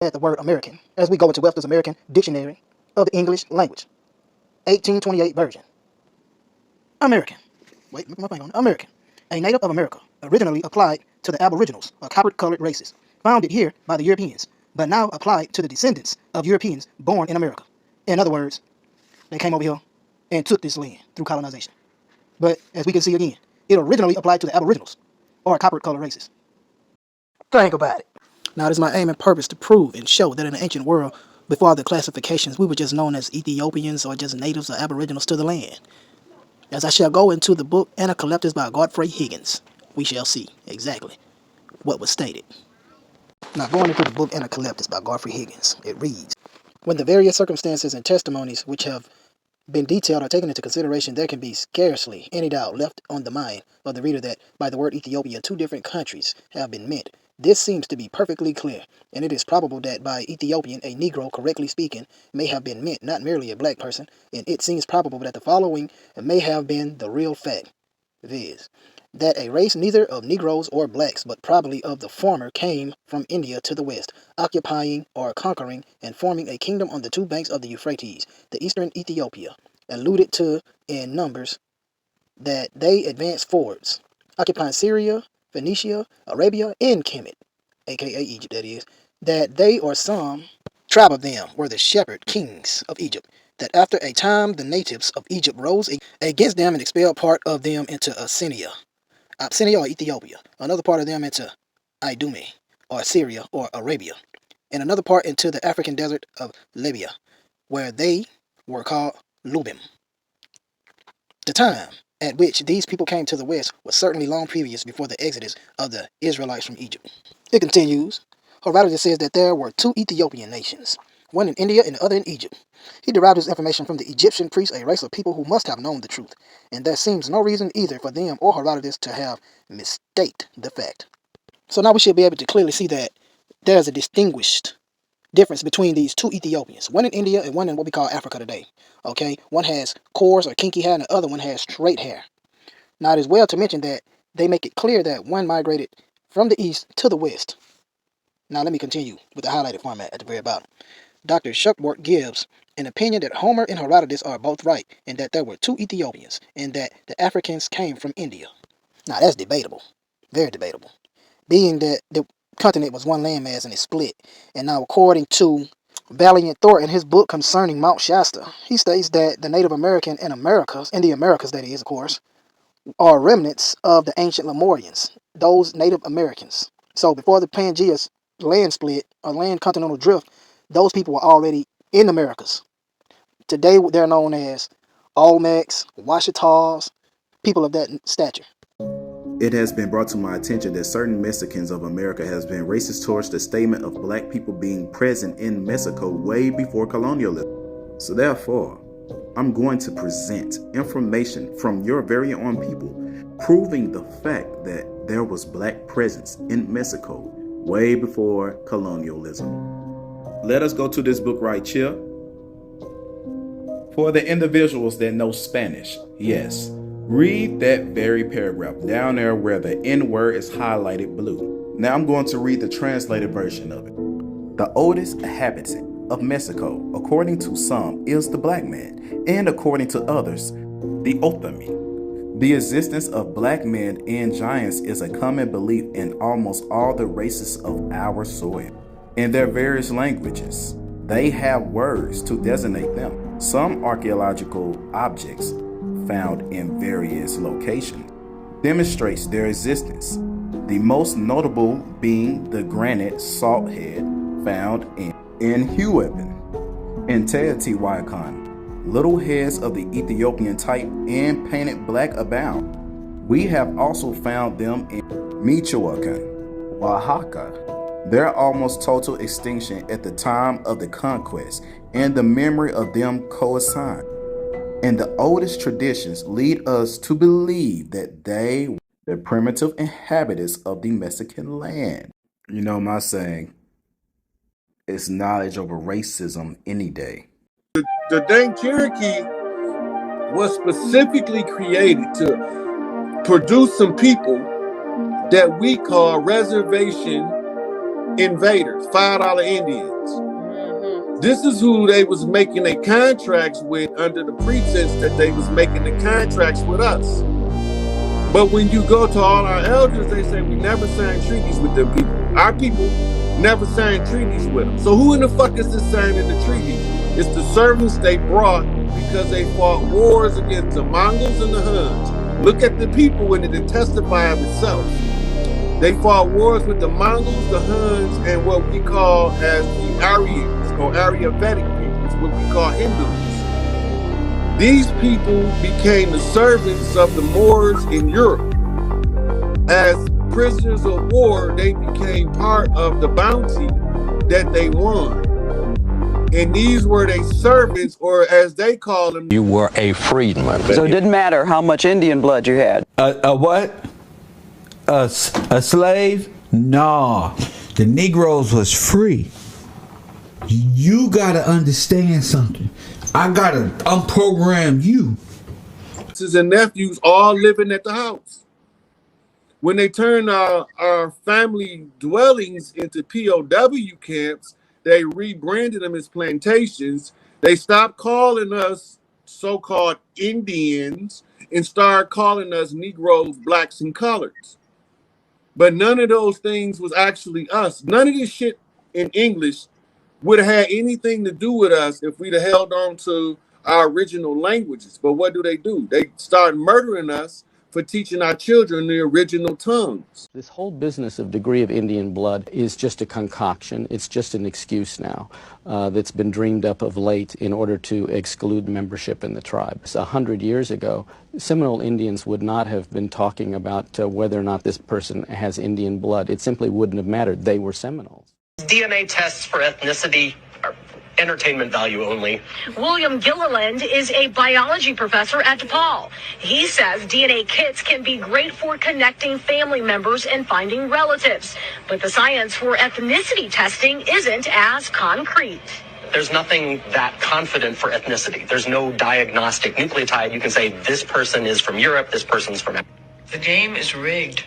at the word American as we go into Webster's American Dictionary of the English Language, 1828 version. American. Wait, look at my finger on it. American. A native of America, originally applied to the Aboriginals, or copper-colored races, founded here by the Europeans, but now applied to the descendants of Europeans born in America. In other words, they came over here and took this land through colonization. But as we can see again, it originally applied to the Aboriginals, or copper-colored races. Think about it. Now, it is my aim and purpose to prove and show that in the ancient world, before the classifications, we were just known as Ethiopians or just natives or aboriginals to the land. As I shall go into the book Anacaleptus by Godfrey Higgins, we shall see exactly what was stated. Now, going into the book Anacaleptus by Godfrey Higgins, it reads, when the various circumstances and testimonies which have been detailed are taken into consideration, there can be scarcely any doubt left on the mind of the reader that by the word Ethiopia, two different countries have been meant. This seems to be perfectly clear, and it is probable that by Ethiopian, a Negro, correctly speaking, may have been meant, not merely a black person, and it seems probable that the following may have been the real fact, viz., that a race neither of Negroes or blacks, but probably of the former, came from India to the west, occupying or conquering and forming a kingdom on the two banks of the Euphrates, the eastern Ethiopia, alluded to in Numbers, that they advanced forwards, occupying Syria, Phoenicia, Arabia, and Kemet, aka Egypt, that is, that they or some tribe of them were the shepherd kings of Egypt, that after a time the natives of Egypt rose against them and expelled part of them into Abyssinia or Ethiopia, another part of them into Idume, or Syria or Arabia, and another part into the African desert of Libya, where they were called Lubim. The time at which these people came to the west was certainly long previous before the exodus of the Israelites from Egypt. It continues. Herodotus says that there were two Ethiopian nations, one in India and the other in Egypt. He derived his information from the Egyptian priests, a race of people who must have known the truth, and there seems no reason either for them or Herodotus to have misstaked the fact. So now we should be able to clearly see that there's a distinguished difference between these two Ethiopians, one in India and one in what we call Africa today. Okay, one has coarse or kinky hair and the other one has straight hair. Now it is well to mention that they make it clear that one migrated from the east to the west. Now let me continue with the highlighted format at the very bottom. Dr. Shuckworth gives an opinion that Homer and Herodotus are both right, and that there were two Ethiopians, and that the Africans came from India. Now that's debatable, very debatable, being that the continent was one landmass and it split. And now according to Valiant Thor in his book concerning Mount Shasta, he states that the Native American in Americas, in the Americas that is, of course, are remnants of the ancient Lemurians, those Native Americans. So before the Pangaea's land split or land continental drift, those people were already in the Americas. Today they're known as Olmecs, Washitas, people of that stature. It has been brought to my attention that certain Mexicans of America has been racist towards the statement of black people being present in Mexico way before colonialism. So therefore, I'm going to present information from your very own people proving the fact that there was black presence in Mexico way before colonialism. Let us go to this book right here. For the individuals that know Spanish, yes, read that very paragraph down there where the N word is highlighted blue. Now I'm going to read the translated version of it. The oldest inhabitant of Mexico, according to some, is the black man, and according to others, the Othami. The existence of black men and giants is a common belief in almost all the races of our soil. In their various languages, they have words to designate them. Some archaeological objects found in various locations demonstrates their existence. The most notable being the granite salt head found in Huepan and Teotihuacan. Little heads of the Ethiopian type and painted black abound. We have also found them in Michoacan, Oaxaca. Their almost total extinction at the time of the conquest and the memory of them coincide. And the oldest traditions lead us to believe that they were the primitive inhabitants of the Mexican land. You know my saying, it's knowledge over racism any day. The Dane Cherokee was specifically created to produce some people that we call reservation invaders, $5 Indians. This is who they was making their contracts with under the pretense that they was making the contracts with us. But when you go to all our elders, they say we never signed treaties with them people. Our people never signed treaties with them. So who in the fuck is this signing the treaties? It's the servants they brought because they fought wars against the Mongols and the Huns. Look at the people and it testify of itself. They fought wars with the Mongols, the Huns, and what we call as the Aryans or Arya-Vedic peoples, what we call Hindus. These people became the servants of the Moors in Europe. As prisoners of war, they became part of the bounty that they won. And these were their servants, or as they call them. You were a freedman. So it didn't matter how much Indian blood you had. A what? A slave? Nah. The Negroes was free. You gotta understand something. I gotta unprogram you. Nieces and nephews all living at the house. When they turned our family dwellings into POW camps, they rebranded them as plantations. They stopped calling us so-called Indians and started calling us Negroes, blacks, and coloreds. But none of those things was actually us. None of this shit in English would have had anything to do with us if we'd have held on to our original languages. But what do? They start murdering us for teaching our children the original tongues. This whole business of degree of Indian blood is just a concoction. It's just an excuse now that's been dreamed up of late in order to exclude membership in the tribe. 100 years ago, Seminole Indians would not have been talking about whether or not this person has Indian blood. It simply wouldn't have mattered. They were Seminoles. DNA tests for ethnicity are entertainment value only. William Gilliland is a biology professor at DePaul. He says DNA kits can be great for connecting family members and finding relatives, but the science for ethnicity testing isn't as concrete. There's nothing that confident for ethnicity. There's no diagnostic nucleotide. You can say this person is from Europe, this person's from... The game is rigged.